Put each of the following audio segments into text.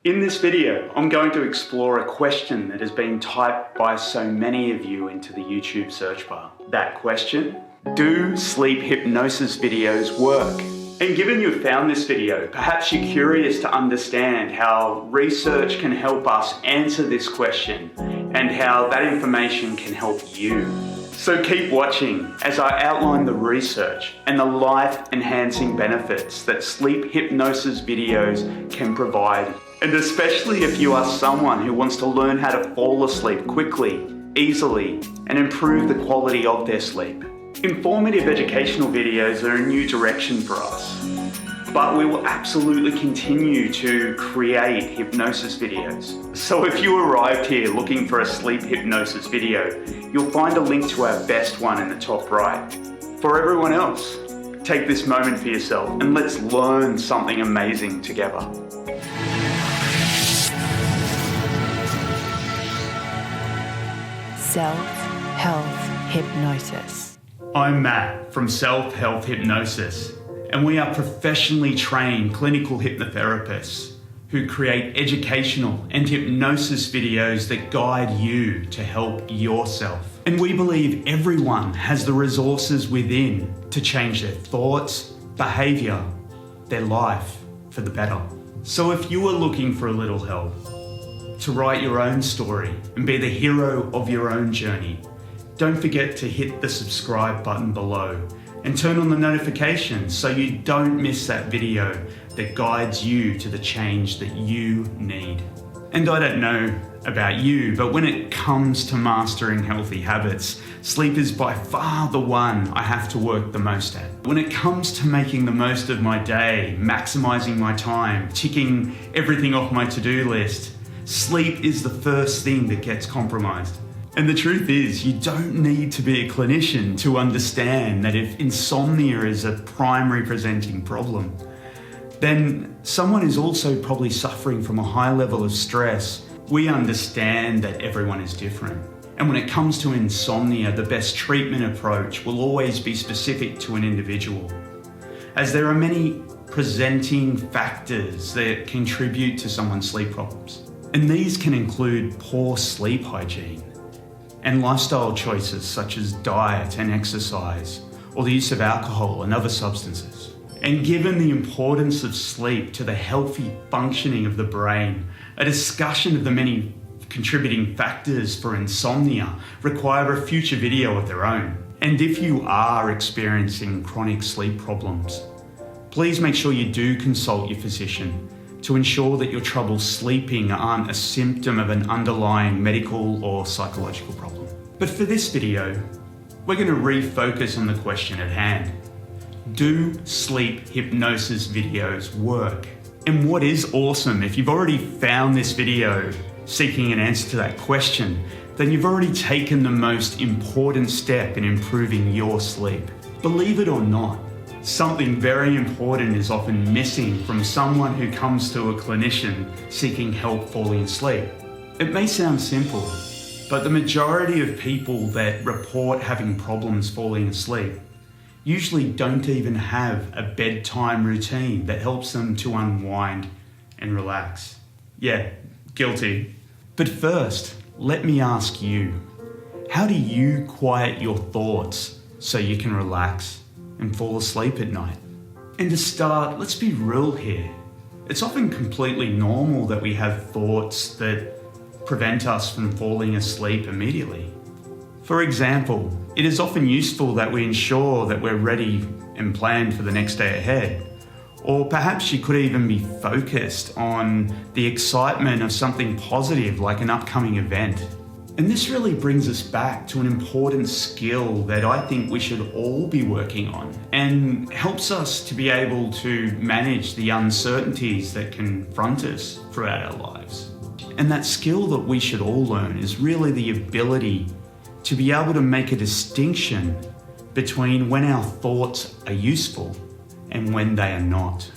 In this video, I'm going to explore a question that has been typed by so many of you into the YouTube search bar. That question: do sleep hypnosis videos work? And given you've found this video, perhaps you're curious to understand how research can help us answer this question and how that information can help you. So keep watching as I outline the research and the life-enhancing benefits that sleep hypnosis videos can provide. And especially if you are someone who wants to learn how to fall asleep quickly, easily, and improve the quality of their sleep. Informative educational videos are a new direction for us, but we will absolutely continue to create hypnosis videos. So if you arrived here looking for a sleep hypnosis video, you'll find a link to our best one in the top right. For everyone else, take this moment for yourself and let's learn something amazing together. Self-Health Hypnosis. I'm Matt from Self-Health Hypnosis, and we are professionally trained clinical hypnotherapists who create educational and hypnosis videos that guide you to help yourself. And we believe everyone has the resources within to change their thoughts, behavior, their life for the better. So if you are looking for a little help, to write your own story and be the hero of your own journey, don't forget to hit the subscribe button below and turn on the notifications so you don't miss that video that guides you to the change that you need. And I don't know about you, but when it comes to mastering healthy habits, sleep is by far the one I have to work the most at. When it comes to making the most of my day, maximizing my time, ticking everything off my to-do list, sleep is the first thing that gets compromised. And the truth is, you don't need to be a clinician to understand that if insomnia is a primary presenting problem, then someone is also probably suffering from a high level of stress. We understand that everyone is different. And when it comes to insomnia, the best treatment approach will always be specific to an individual, as there are many presenting factors that contribute to someone's sleep problems. And these can include poor sleep hygiene and lifestyle choices such as diet and exercise, or the use of alcohol and other substances. And given the importance of sleep to the healthy functioning of the brain, a discussion of the many contributing factors for insomnia require a future video of their own. And if you are experiencing chronic sleep problems, please make sure you do consult your physician to ensure that your troubles sleeping aren't a symptom of an underlying medical or psychological problem. But for this video, we're going to refocus on the question at hand. Do sleep hypnosis videos work? And what is awesome, if you've already found this video seeking an answer to that question, then you've already taken the most important step in improving your sleep. Believe it or not, something very important is often missing from someone who comes to a clinician seeking help falling asleep. It may sound simple, but the majority of people that report having problems falling asleep usually don't even have a bedtime routine that helps them to unwind and relax. Yeah, guilty. But first, let me ask you, how do you quiet your thoughts so you can relax and fall asleep at night? And to start, let's be real here. It's often completely normal that we have thoughts that prevent us from falling asleep immediately. For example, it is often useful that we ensure that we're ready and planned for the next day ahead. Or perhaps you could even be focused on the excitement of something positive like an upcoming event. And this really brings us back to an important skill that I think we should all be working on and helps us to be able to manage the uncertainties that confront us throughout our lives. And that skill that we should all learn is really the ability to be able to make a distinction between when our thoughts are useful and when they are not.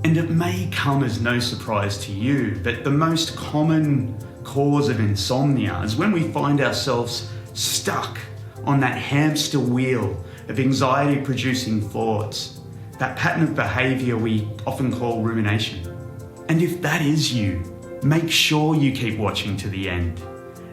And it may come as no surprise to you, but the most common cause of insomnia is when we find ourselves stuck on that hamster wheel of anxiety-producing thoughts, that pattern of behavior we often call rumination. And if that is you, Make sure you keep watching to the end,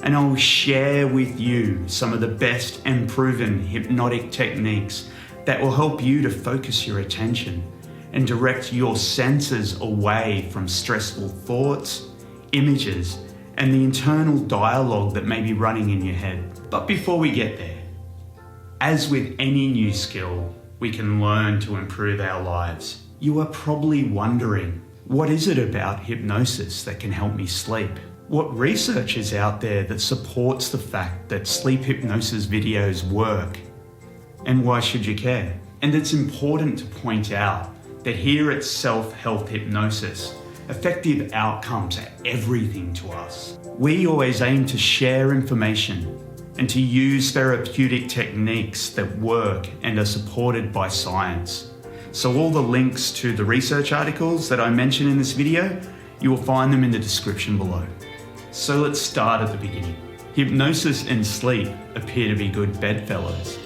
and I'll share with you some of the best and proven hypnotic techniques that will help you to focus your attention and direct your senses away from stressful thoughts, images, and the internal dialogue that may be running in your head. But before we get there, as with any new skill, we can learn to improve our lives. You are probably wondering, what is it about hypnosis that can help me sleep? What research is out there that supports the fact that sleep hypnosis videos work? And why should you care? And it's important to point out that here at Self-Health Hypnosis, effective outcomes are everything to us. We always aim to share information and to use therapeutic techniques that work and are supported by science. So all the links to the research articles that I mention in this video, you will find them in the description below. So let's start at the beginning. Hypnosis and sleep appear to be good bedfellows.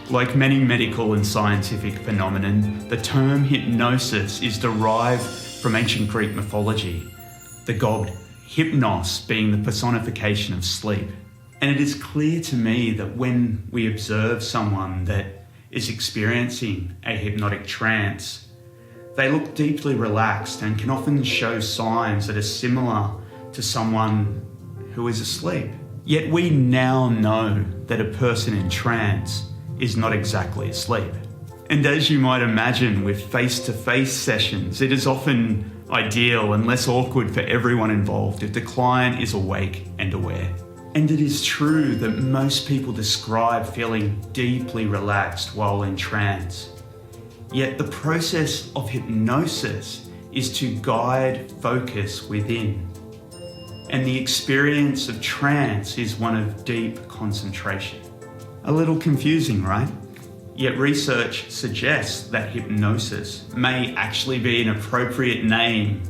Like many medical and scientific phenomenon, the term hypnosis is derived from ancient Greek mythology, the god Hypnos being the personification of sleep. And it is clear to me that when we observe someone that is experiencing a hypnotic trance, they look deeply relaxed and can often show signs that are similar to someone who is asleep. Yet we now know that a person in trance is not exactly asleep. And as you might imagine with face-to-face sessions, it is often ideal and less awkward for everyone involved if the client is awake and aware. And it is true that most people describe feeling deeply relaxed while in trance. Yet the process of hypnosis is to guide focus within. And the experience of trance is one of deep concentration. A little confusing, right? Yet research suggests that hypnosis may actually be an appropriate name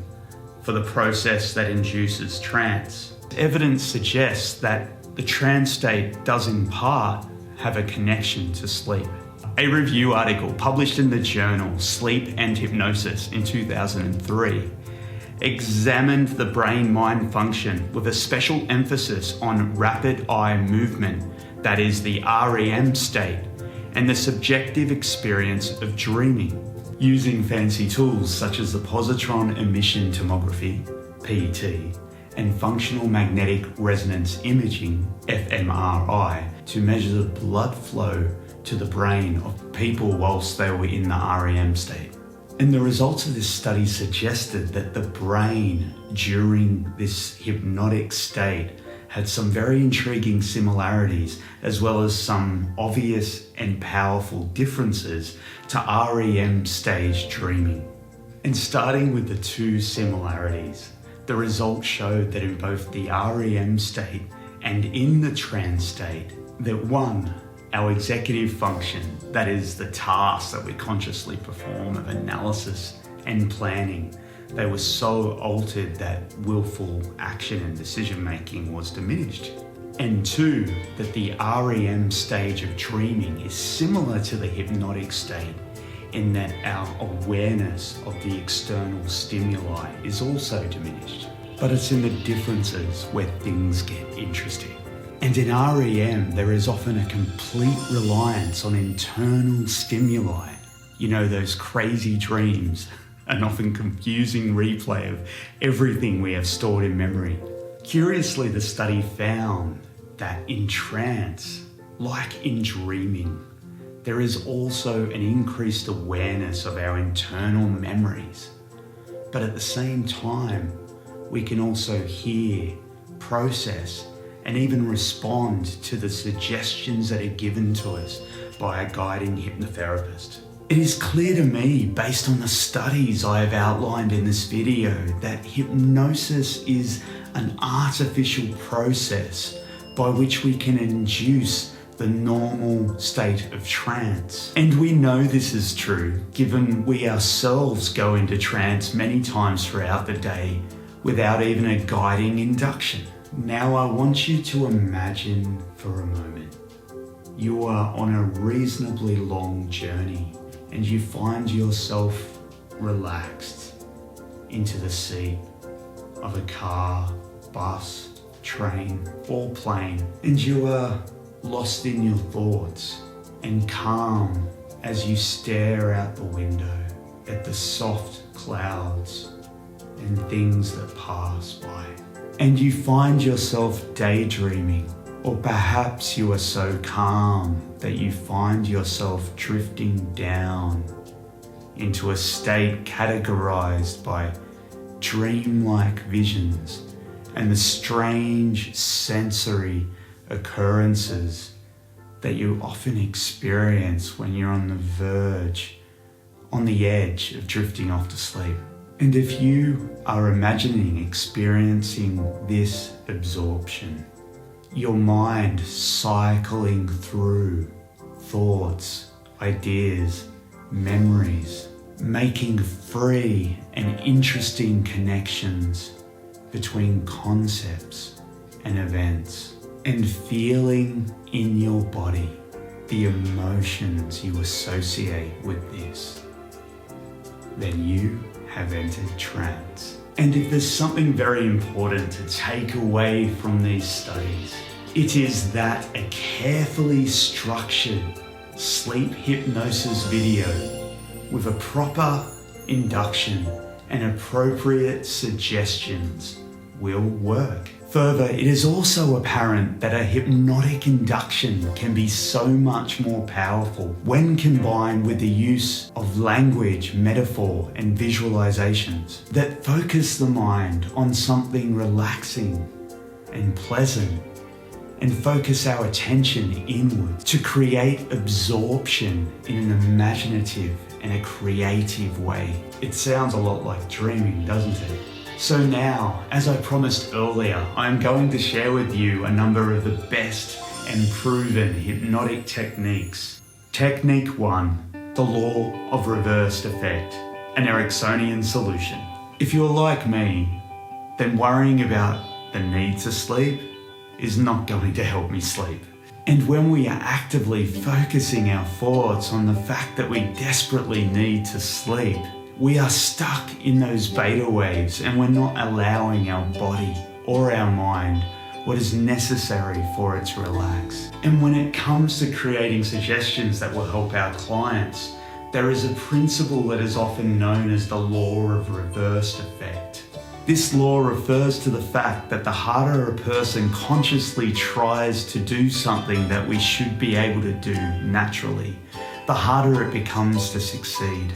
for the process that induces trance. Evidence suggests that the trance state does in part have a connection to sleep. A review article published in the journal Sleep and Hypnosis in 2003 examined the brain-mind function with a special emphasis on rapid eye movement, that is the REM state, and the subjective experience of dreaming. Using fancy tools such as the positron emission tomography, PET, and functional magnetic resonance imaging, fMRI, to measure the blood flow to the brain of people whilst they were in the REM state. And the results of this study suggested that the brain during this hypnotic state had some very intriguing similarities, as well as some obvious and powerful differences to REM stage dreaming. And starting with the two similarities, the results showed that in both the REM state and in the trance state, that one, our executive function, that is the task that we consciously perform of analysis and planning, they were so altered that willful action and decision making was diminished. And two, that the REM stage of dreaming is similar to the hypnotic state in that our awareness of the external stimuli is also diminished. But it's in the differences where things get interesting. And in REM, there is often a complete reliance on internal stimuli. You know, those crazy dreams, an often confusing replay of everything we have stored in memory. Curiously, the study found that in trance, like in dreaming, there is also an increased awareness of our internal memories. But at the same time, we can also hear, process, and even respond to the suggestions that are given to us by a guiding hypnotherapist. It is clear to me, based on the studies I have outlined in this video, that hypnosis is an artificial process by which we can induce the normal state of trance. And we know this is true, given we ourselves go into trance many times throughout the day without even a guiding induction. Now I want you to imagine for a moment you are on a reasonably long journey and you find yourself relaxed into the seat of a car, bus, train, or plane, and you are lost in your thoughts and calm as you stare out the window at the soft clouds and things that pass by. And you find yourself daydreaming, or perhaps you are so calm that you find yourself drifting down into a state categorized by dreamlike visions and the strange sensory occurrences that you often experience when you're on the verge, on the edge of drifting off to sleep. And if you are imagining experiencing this absorption, your mind cycling through thoughts, ideas, memories, making free and interesting connections between concepts and events, and feeling in your body the emotions you associate with this, then you have entered trance. And if there's something very important to take away from these studies, it is that a carefully structured sleep hypnosis video with a proper induction and appropriate suggestions will work. Further, it is also apparent that a hypnotic induction can be so much more powerful when combined with the use of language, metaphor, and visualizations that focus the mind on something relaxing and pleasant, and focus our attention inward to create absorption in an imaginative and a creative way. It sounds a lot like dreaming, doesn't it? So now, as I promised earlier, I'm going to share with you a number of the best and proven hypnotic techniques. Technique 1, the law of reversed effect, an Ericksonian solution. If you're like me, then worrying about the need to sleep is not going to help me sleep. And when we are actively focusing our thoughts on the fact that we desperately need to sleep, we are stuck in those beta waves and we're not allowing our body or our mind what is necessary for it to relax. And when it comes to creating suggestions that will help our clients, there is a principle that is often known as the law of reversed effect. This law refers to the fact that the harder a person consciously tries to do something that we should be able to do naturally, the harder it becomes to succeed.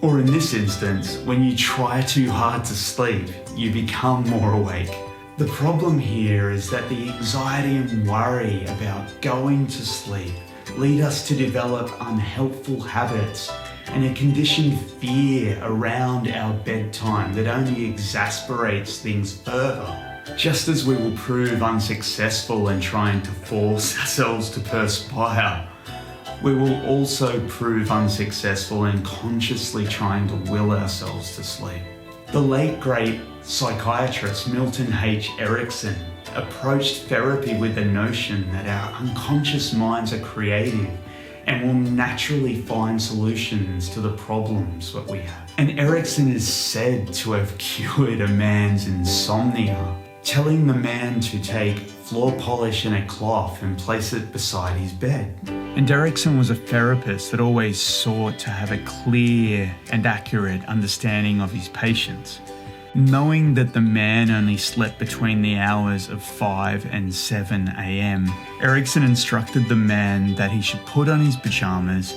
Or in this instance, when you try too hard to sleep, you become more awake. The problem here is that the anxiety and worry about going to sleep lead us to develop unhelpful habits and a conditioned fear around our bedtime that only exasperates things further. Just as we will prove unsuccessful in trying to force ourselves to perspire, we will also prove unsuccessful in consciously trying to will ourselves to sleep. The late great psychiatrist Milton H. Erickson approached therapy with the notion that our unconscious minds are creative and will naturally find solutions to the problems that we have. And Erickson is said to have cured a man's insomnia, telling the man to take floor polish and a cloth and place it beside his bed. And Erickson was a therapist that always sought to have a clear and accurate understanding of his patients. Knowing that the man only slept between the hours of 5 and 7 a.m., Erickson instructed the man that he should put on his pajamas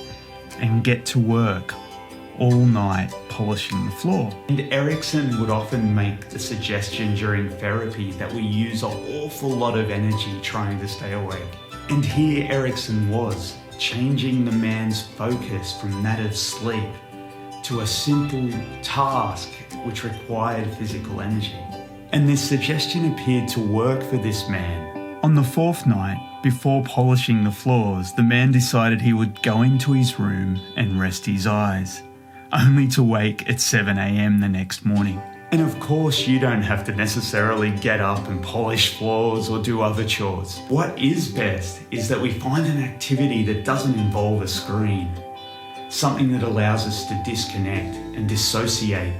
and get to work all night polishing the floor. And Erickson would often make the suggestion during therapy that we use an awful lot of energy trying to stay awake. And here Erickson was, changing the man's focus from that of sleep to a simple task which required physical energy. And this suggestion appeared to work for this man. On the fourth night, before polishing the floors, the man decided he would go into his room and rest his eyes, only to wake at 7 a.m. the next morning. And of course, you don't have to necessarily get up and polish floors or do other chores. What is best is that we find an activity that doesn't involve a screen, something that allows us to disconnect and dissociate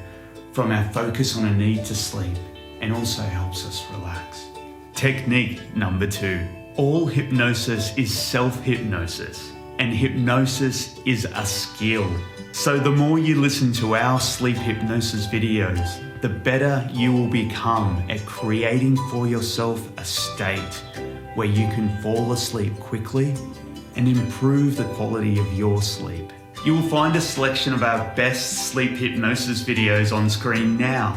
from our focus on a need to sleep. and also helps us relax. Technique number 2. All hypnosis is self-hypnosis, and hypnosis is a skill. So the more you listen to our sleep hypnosis videos, the better you will become at creating for yourself a state where you can fall asleep quickly and improve the quality of your sleep. You will find a selection of our best sleep hypnosis videos on screen now,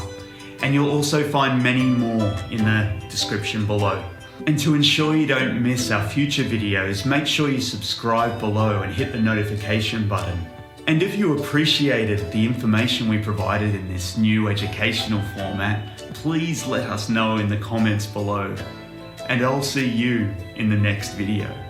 and you'll also find many more in the description below. And to ensure you don't miss our future videos, make sure you subscribe below and hit the notification button. And if you appreciated the information we provided in this new educational format, please let us know in the comments below. And I'll see you in the next video.